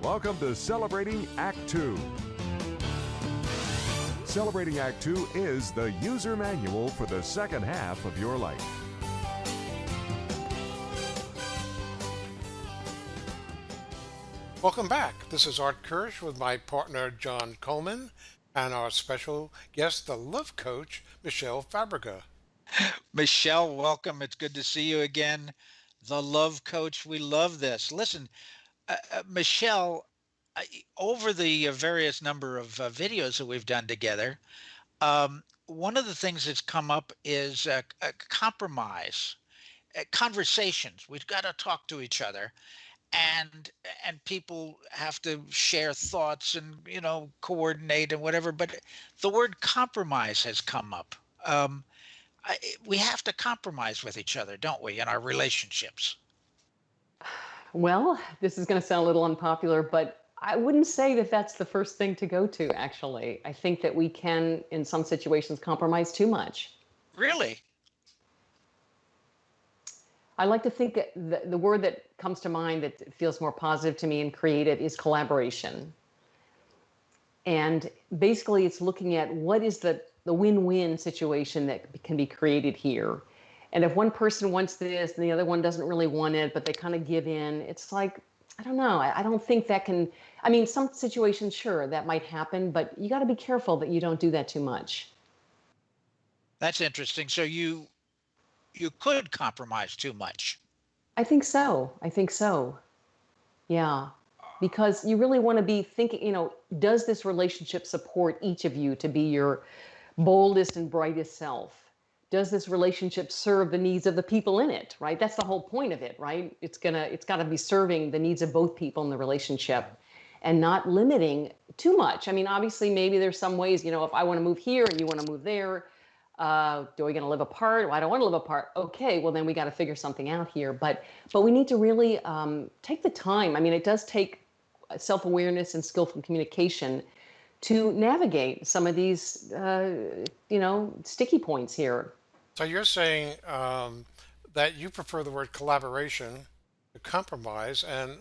Welcome to Celebrating Act 2. Celebrating Act 2 is the user manual for the second half of your life. Welcome back. This is Art Kirsch with my partner John Coleman and our special guest, the love coach, Michele Fabrega. Michelle, welcome. It's good to see you again. The love coach. We love this. Listen, Michelle, over the various number of videos that we've done together, one of the things that's come up is a compromise, conversations. We've got to talk to each other, and and people have to share thoughts and coordinate and whatever. But the word compromise has come up. Um, we have to compromise with each other, don't we, in our relationships? Well, this is going to sound a little unpopular, but I wouldn't say that that's the first thing to go to, actually. I think that we can, in some situations, compromise too much. Really? I like to think that the word that comes to mind that feels more positive to me and creative is collaboration. And basically, it's looking at what is the win-win situation that can be created here. And if one person wants this and the other one doesn't really want it, but they kind of give in, it's like, I don't know. I don't think that can, I mean, some situations, sure, that might happen, but you got to be careful that you don't do that too much. That's interesting. So you could compromise too much. I think so. I think so. Yeah. Because you really want to be thinking, does this relationship support each of you to be your boldest and brightest self? Does this relationship serve the needs of the people in it, right? That's the whole point of it, right? It's got to be serving the needs of both people in the relationship and not limiting too much. I mean, obviously, maybe there's some ways, if I want to move here and you want to move there, do we going to live apart? Well, I don't want to live apart. Okay, well, then we got to figure something out here. But we need to really take the time. I mean, it does take self-awareness and skillful communication to navigate some of these, sticky points here. So you're saying that you prefer the word collaboration to compromise, and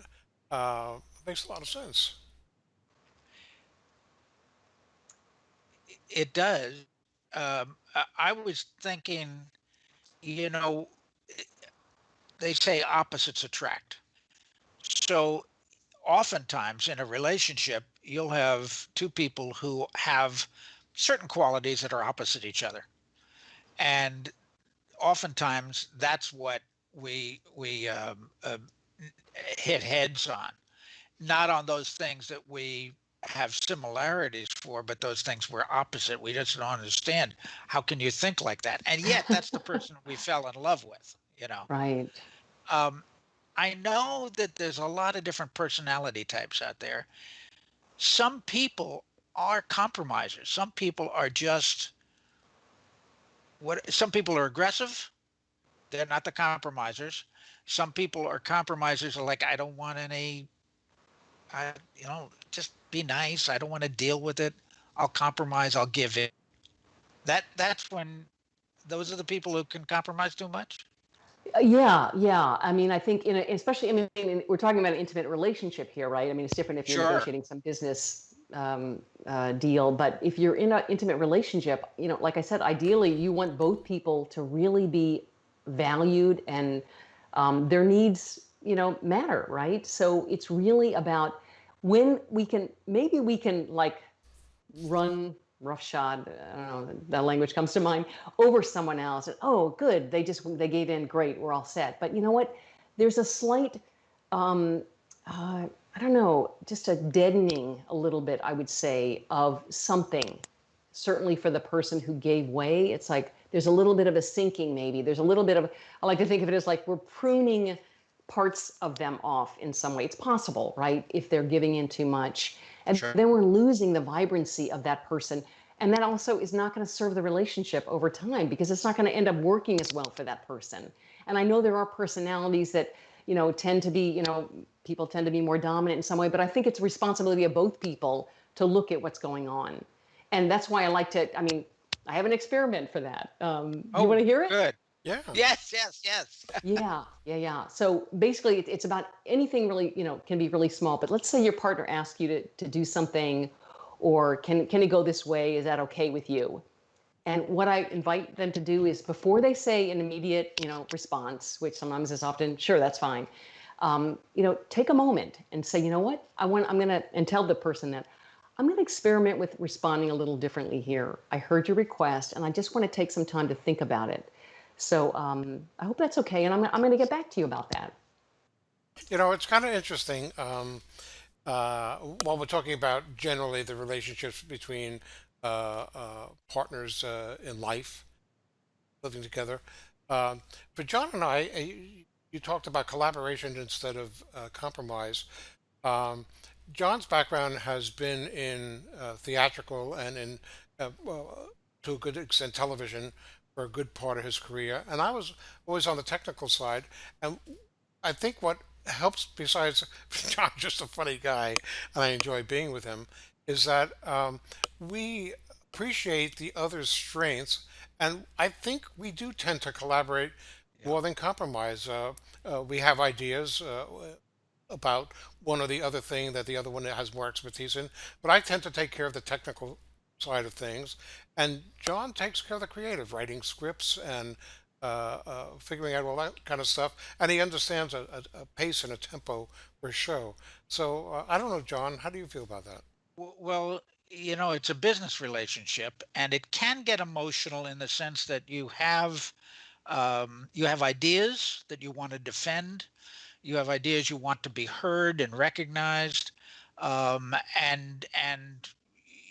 makes a lot of sense. It does. I was thinking, you know, they say opposites attract. So oftentimes in a relationship, you'll have two people who have certain qualities that are opposite each other. And oftentimes that's what we hit heads on, not on those things that we have similarities for, but those things we're opposite. We just don't understand. How can you think like that? And yet that's the person we fell in love with. Right. Um, I know that there's a lot of different personality types out there. Some people are compromisers. Some people are just some people are aggressive. They're not the compromisers. Some people are compromisers are like, I don't want any, just be nice. I don't want to deal with it. I'll compromise. I'll give in. That's when those are the people who can compromise too much. Yeah, yeah. I mean, I think especially, we're talking about an intimate relationship here, right? I mean, it's different if you're Sure. negotiating some business deal, but if you're in an intimate relationship, like I said, ideally you want both people to really be valued and their needs, matter, right? So it's really about when maybe we can like run roughshod, I don't know, that language comes to mind, over someone else. And, oh, good, they gave in, great, we're all set. But you know what? There's a slight, I don't know, just a deadening a little bit, I would say, of something. Certainly for the person who gave way, it's like there's a little bit of a sinking maybe. There's a little bit of, I like to think of it as like we're pruning parts of them off in some way. It's possible, right? If they're giving in too much. And Sure. then we're losing the vibrancy of that person. And that also is not going to serve the relationship over time because it's not going to end up working as well for that person. And I know there are personalities that, tend to be, people tend to be more dominant in some way, but I think it's a responsibility of both people to look at what's going on. And that's why I have an experiment for that. You want to hear it? Good. Yeah. Yes, yes, yes. Yeah, yeah, yeah. So basically, it's about anything really, can be really small. But let's say your partner asks you to do something, or can it go this way? Is that okay with you? And what I invite them to do is before they say an immediate, response, which sometimes is often, sure, that's fine. Take a moment and say, you know what, I'm gonna, and tell the person that I'm gonna experiment with responding a little differently here. I heard your request, and I just want to take some time to think about it. So I hope that's okay, and I'm gonna get back to you about that. It's kind of interesting. While we're talking about generally the relationships between partners in life, living together, um, for John and I, you talked about collaboration instead of compromise. Um, John's background has been in theatrical and in, well, to a good extent, television for a good part of his career. And I was always on the technical side. And I think what helps, besides John's just a funny guy, and I enjoy being with him, is that we appreciate the other's strengths, and I think we do tend to collaborate Yeah. more than compromise. We have ideas about one or the other thing that the other one has more expertise in, but I tend to take care of the technical side of things, and John takes care of the creative, writing scripts and figuring out all that kind of stuff, and he understands a pace and a tempo for a show. So I don't know, John, how do you feel about that? Well, it's a business relationship, and it can get emotional in the sense that you have ideas that you want to defend. You have ideas you want to be heard and recognized, and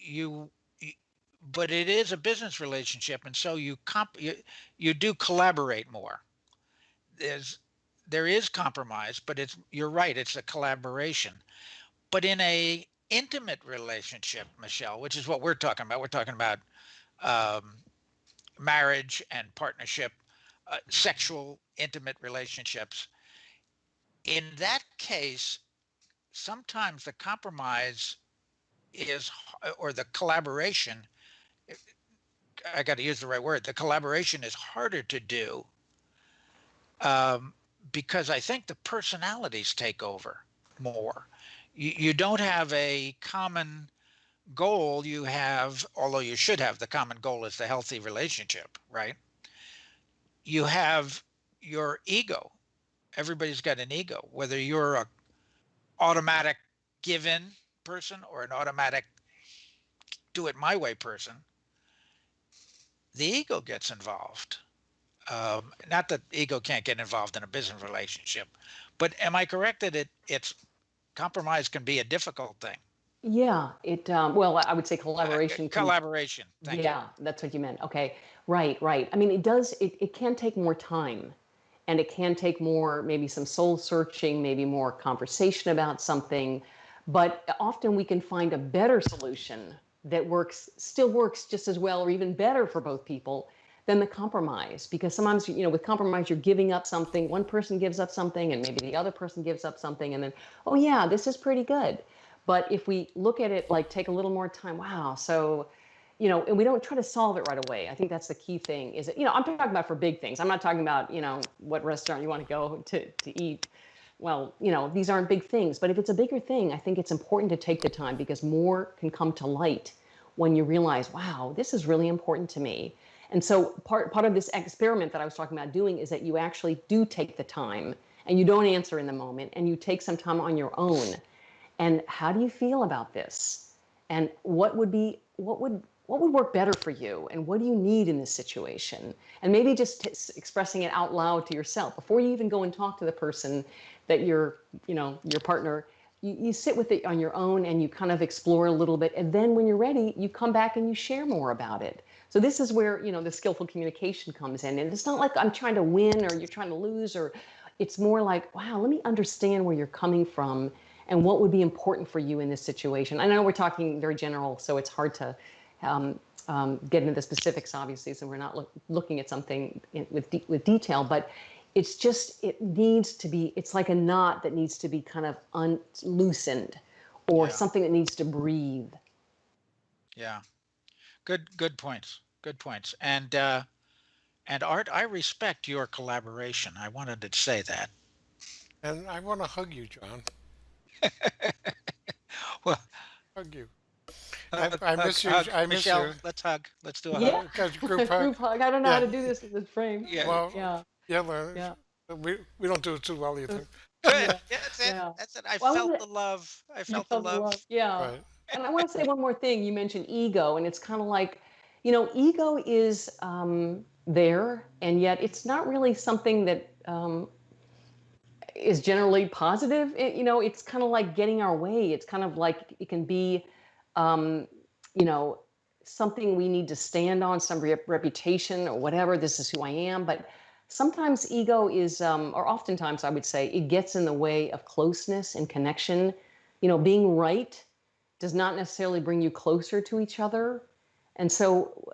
you. y- But it is a business relationship, and so you do collaborate more. There's there is compromise, but you're right. It's a collaboration. But in a intimate relationship, Michelle, which is what we're talking about. We're talking about um, marriage and partnership, sexual intimate relationships. In that case, sometimes the compromise or the collaboration, I got to use the right word, the collaboration is harder to do, um, because I think the personalities take over more. You don't have a common goal. You have, although you should have, the common goal is the healthy relationship, right? You have your ego. Everybody's got an ego, whether you're a automatic give in person or an automatic do it my way person. The ego gets involved. Not that ego can't get involved in a business relationship, but am I correct that it's compromise can be a difficult thing? Yeah, well, I would say collaboration can. Collaboration. Thank you. Yeah, that's what you meant. Okay. Right, right. I mean, it can take more time, and it can take more, maybe some soul searching, maybe more conversation about something, but often we can find a better solution that still works just as well or even better for both people than the compromise. Because sometimes, with compromise, you're giving up something, one person gives up something, and maybe the other person gives up something, and then, oh yeah, this is pretty good. But if we look at it, like, take a little more time, wow, so and we don't try to solve it right away. I think that's the key thing. Is that, I'm talking about for big things. I'm not talking about, what restaurant you want to go to eat. Well, these aren't big things. But if it's a bigger thing, I think it's important to take the time, because more can come to light when you realize, wow, this is really important to me. And so part of this experiment that I was talking about doing is that you actually do take the time, and you don't answer in the moment, and you take some time on your own. And how do you feel about this? And what would work better for you? And what do you need in this situation? And maybe just expressing it out loud to yourself before you even go and talk to the person that your partner. You sit with it on your own, and you kind of explore a little bit. And then when you're ready, you come back and you share more about it. So this is where, the skillful communication comes in. And it's not like I'm trying to win or you're trying to lose, or it's more like, wow, let me understand where you're coming from and what would be important for you in this situation. I know we're talking very general, so it's hard to um, get into the specifics, obviously, so we're not looking at something with detail, but it needs to be, it's like a knot that needs to be kind of loosened, or Yeah. something that needs to breathe. Yeah. Good points. Good points. And And Art, I respect your collaboration. I wanted to say that. And I want to hug you, John. Well, Hug you. hug, I hug, miss you. hug. I miss Michelle, you. let's hug. Let's do a hug. Yeah. Got group hug. Group hug. I don't know how Yeah. to do this in this frame. Yeah. Well, Yeah. yeah, well, Yeah. we don't do it too well Uh, either. Good. Yeah. Yeah, that's it. Yeah. That's it. I Well, I felt want the love. I You felt the felt the love. love. Yeah. Right. And I want to say one more thing. You mentioned ego, and it's kind of like, ego is there, and yet it's not really something that is generally positive. It's kind of like getting our way. It's kind of like it can be, um, you know, something we need to stand on, some reputation or whatever. This is who I am. But sometimes ego is, or oftentimes I would say, it gets in the way of closeness and connection. Being right does not necessarily bring you closer to each other. And so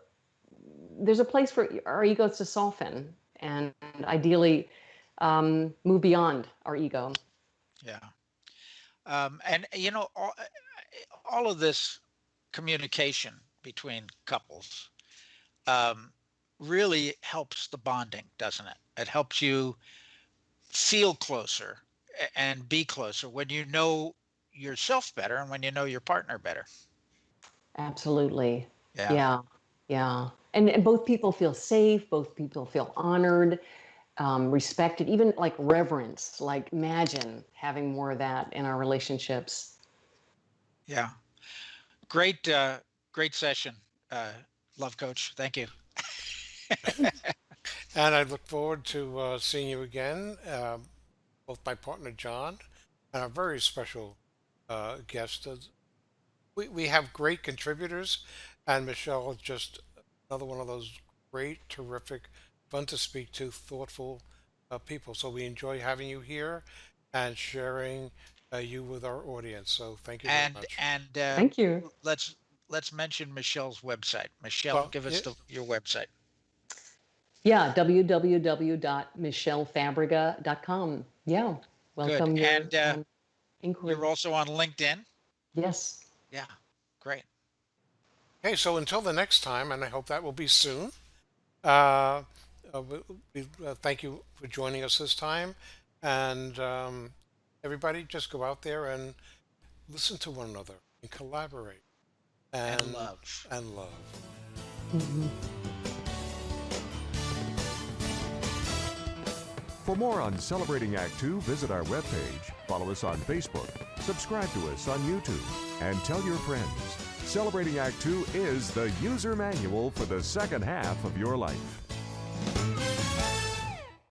there's a place for our egos to soften and ideally move beyond our ego. Yeah. And all of this communication between couples um, really helps the bonding, doesn't it? It helps you feel closer and be closer when you know yourself better and when you know your partner better. Absolutely. Yeah. Yeah. Yeah. And both people feel safe, both people feel honored, respected, even like reverence. Like imagine having more of that in our relationships. Yeah. Great, great session, uh, love coach. Thank you. And I look forward to seeing you again, both my partner John and a very special guest. We have great contributors, and Michelle is just another one of those great, terrific, fun to speak to, thoughtful people. So we enjoy having you here and sharing you with our audience. So thank you very And much. and Thank you. let's mention Michelle's website. Michelle, Well, give us yeah, your website. Yeah. www.michellefabrega.com. Yeah. Good. Welcome your And inquiry. you're also on LinkedIn. Yes. Yeah. Great. okay, so until the next time, and I hope that will be soon. Uh, thank you for joining us this time, and everybody, just go out there and listen to one another and collaborate And and love. and love. Mhm. For more on Celebrating Act Two, visit our webpage, follow us on Facebook, subscribe to us on YouTube, and tell your friends. Celebrating Act Two is the user manual for the second half of your life.